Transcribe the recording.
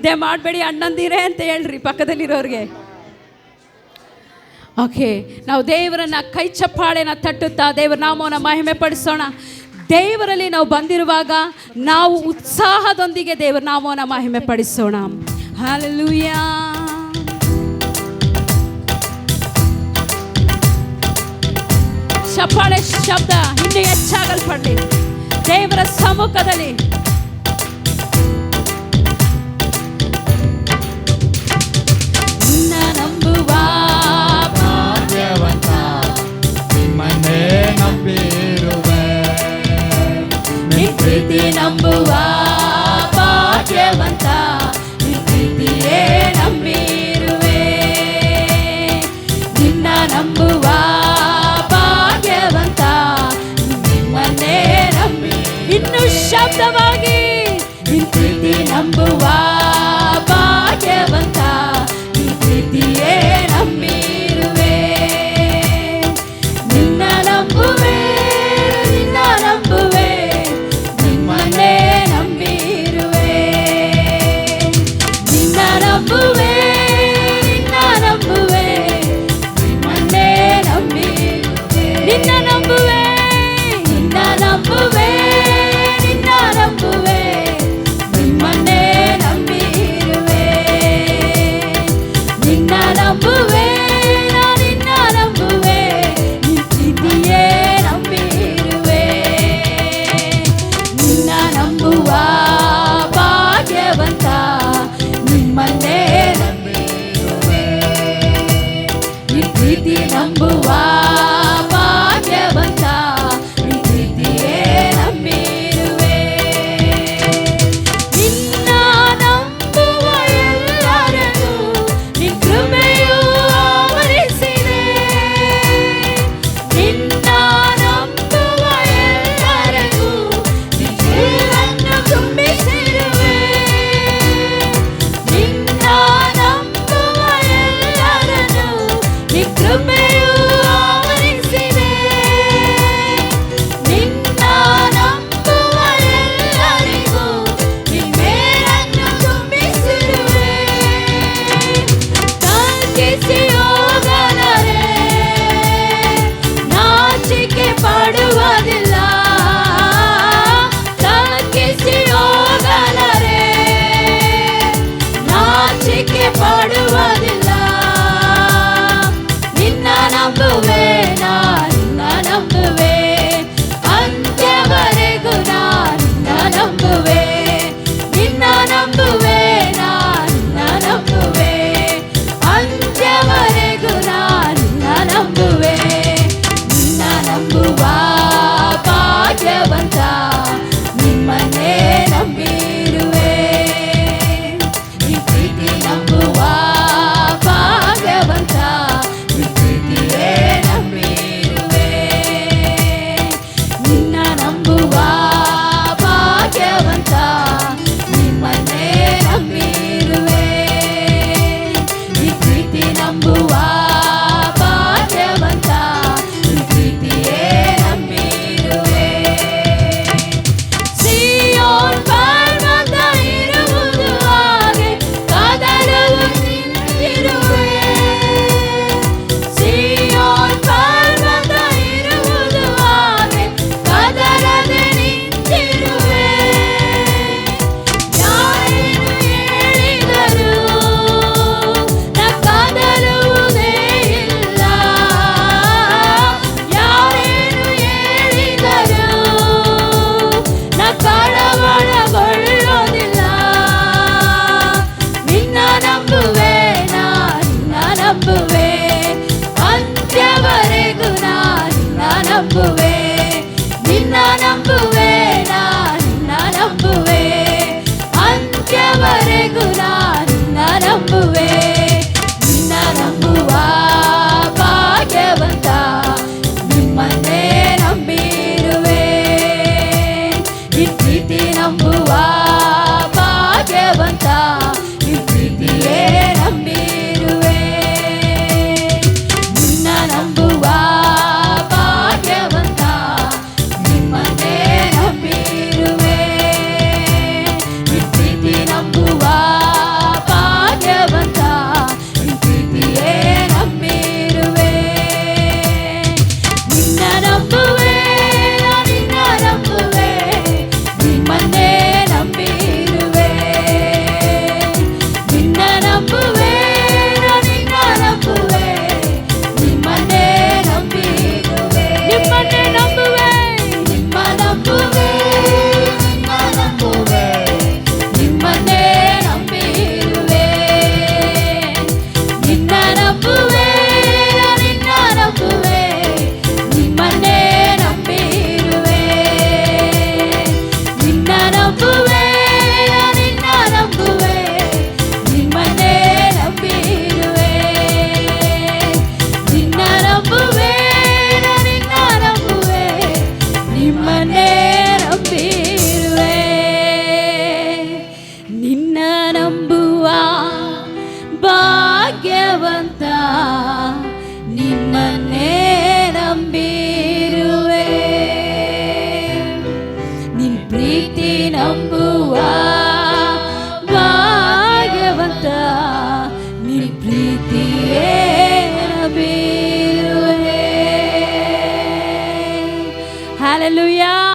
ನಿದ್ದೆ ಮಾಡಬೇಡಿ ಅಣ್ಣಂದಿರೇ ಅಂತ ಹೇಳ್ರಿ ಪಕ್ಕದಲ್ಲಿರೋರಿಗೆ. ಓಕೆ, ನಾವು ದೇವರನ್ನ ಕೈ ಚಪ್ಪಾಳೆನ ತಟ್ಟುತ್ತಾ ದೇವರ ನಾಮವನ್ನು ಮಹಿಮೆ ಪಡಿಸೋಣ. ದೇವರಲ್ಲಿ ನಾವು ಬಂದಿರುವಾಗ ನಾವು ಉತ್ಸಾಹದೊಂದಿಗೆ ದೇವರ ನಾಮವನ್ನು ಮಹಿಮೆ ಪಡಿಸೋಣ. ಹಲ್ಲೆಲೂಯಾ. ಚಪ್ಪಾಳೆ ಶಬ್ದ ಇನ್ನೂ ಹೆಚ್ಚಾಗಲ್ಪಡಲಿ ದೇವರ ಸಮ್ಮುಖದಲ್ಲಿ. ನಂಬುವ ಭಾಗ್ಯವಂತ ನಿಮ್ಮನ್ನೇ ನಂಬಿರುವೆ. ಪ್ರೀತಿ ನಂಬುವ ಭಾಗ್ಯವಂತ ಪ್ರೀತಿಯೇ ನಂಬಿರುವೆ. ನಿನ್ನ ನಂಬುವ ಭಾಗ್ಯವಂತ ನಿಮ್ಮನ್ನೇ ನಂಬಿ. ಇನ್ನು ಶಬ್ದವಾಗಿ ಪ್ರೀತಿ ನಂಬುವ ಭಾಗ್ಯವಂತ ಪ್ರೀತಿಯೇ ನಂಬಿರುವೆ. ನಿನ್ನ ನಂಬುವೆ, ನಿನ್ನ ನಂಬುವೆ, ನಿಮ್ಮನ್ನೇ ನಂಬಿರುವೆ. ನಿನ್ನ ನಂಬುವೆ, ನಿನ್ನ ನಂಬುವೆ, ನಿಮ್ಮನ್ನೇ ನಂಬಿರುವೆ. ನಿನ್ನ ನಂಬುವೆ, ನಿನ್ನ ನಂಬುವೆ, ನಿನ್ನ ನಂಬುವೆ, ನಿಮ್ಮನ್ನೇ ನಂಬಿರುವೆ. ನಿನ್ನ ನಂಬುವೆ, ನಿನ್ನ ನಂಬುವೆ, ಪ್ರೀತಿಯೇ ನಂಬಿರುವೆ. ನಿನ್ನ ನಂಬುವ ಭಾಗ್ಯವಂತ ನಿಮ್ಮನ್ನೇ ನಂಬಿರುವೆ. ಪ್ರೀತಿ ನಂಬುವ ಭಾಗ್ಯವಂತ ಪ್ರೀತಿಯೇ ನಂಬಿರುವೆ. ನಿನ್ನ ನಂಬುವ ಎಲ್ಲರನ್ನು ನಿನ್ನ ಕೃಪೆಯು ಆವರಿಸಿದೆ. ನಿನ್ನ ನಂಬುವ ಎಲ್ಲರಿಗೂ ನಿನ್ನ ಜೀವವನ್ನು ತುಂಬಿಸಿರುವೆ. ನಿನ್ನ ನಂಬುವ ಎಲ್ಲರನ್ನು ನಿನ್ನ ಕೃಪೆಯು ಆವರಿಸಿದೆ. ನಿನ್ನ ನಂಬುವ ಎಲ್ಲರಿಗೂ ನಿನ್ನ ಮೇಲನ್ನು ತುಂಬಿಸಿರುವೆ. ತಗ್ಗಿಸಿ ಹೋಗಲಾರೆ, ನಾಚಿಕೆ ಪಡುವುದಿಲ್ಲ. ತಗ್ಗಿಸಿ ಹೋಗಲಾರೆ, ನಾಚಿಕೆ ಪಡುವುದಿಲ್ಲ. ನಿನ್ನ ನಂಬುವೆ, ನಿನ್ನ ನಂಬುವೆ, ಅಂತ್ಯವರೆಗೂ ನಿನ್ನ ನಂಬುವೆ. ನಿನ್ನ ನಂಬುವೆ, ನಿನ್ನ ನಂಬುವೆ, ಅಂತ್ಯವರೆಗೂ ನಿನ್ನ ನಂಬುವೆ. ನಿನ್ನ ನಂಬುವ ಭಾಗ್ಯವಂತ ನಿಮ್ಮನ್ನೇ ನಂಬಿರುವೆ. ಈ ಪ್ರೀತಿ ನಂಬುವ ಭಾಗ್ಯವಂತ ಪ್ರೀತಿಯೇ ನಂಬಿರುವೆ. ನಿನ್ನ ನಂಬುವ ಭಾಗ್ಯವಂತ ನಿಮ್ಮನ್ನೇ ನಂಬಿರುವೆ. ಈ ಪ್ರೀತಿ ನಂಬುವ ಭಾಗ್ಯವಂತ ಪ್ರೀತಿಯೇ ನಂಬಿರುವೆ. ಸಿಯೋನ್ ಪರ್ವತ ಇರುವುದು ಹಾಗೆ ಕಾದರವು ನಿಂತಿರುವೆ. ಸಿಯೋನ್ ಪರ್ವತ ಇರುವುದು ಹಾಗೆ ಕಾದರದೆ ನಿಂತಿರುವೆ. ಯಾರೇನು ಹೇಳಿದರೂ ನಾ ಕಾದರುವುದೇ ಇಲ್ಲ. ಯಾರೇನು ಹೇಳಿದರೂ ನಾ ಕಳವಳಗೊಳ್ಳೋದಿಲ್ಲ. ನಿನ್ನ ನಂಬುವೆ, ನಿನ್ನ ನಂಬುವೆ, ಅಂತ್ಯವರೆಗೂ ನಿನ್ನ ನಂಬುವೆ. ನಿನ್ನ ನಂಬುವೆ, ನಿನ್ನ ನಂಬುವೆ, ಅಂತ್ಯವರೆಗೂ ನಿನ್ನ ನಂಬುವೆ. ನಿನ್ನ ನಂಬುವ ಭಾಗ್ಯವಂತ ನಿಮ್ಮನ್ನೇ ನಂಬಿರುವೆ. ಈ ಪ್ರೀತಿ ನಂಬುವ ಭಾಗ್ಯವಂತ ಪ್ರೀತಿಯೇ ನಂಬಿರುವೆ. ನಿನ್ನ ನಂಬುವ ಭಾಗ್ಯವಂತ ನಿಮ್ಮನ್ನೇ ನಂಬಿರುವೆ. ಈ ಪ್ರೀತಿ ನಂಬುವ ನಿನ್ನನ್ನೇ ನಂಬಿರುವೆ. ನಿನ್ ಪ್ರೀತಿ ನಂಬುವ ಭಾಗ್ಯವಂತ, ನಿನ್ ಪ್ರೀತಿಯೇ ನಂಬಿರುವೆ. ಹಲ್ಲೆಲೂಯಾ.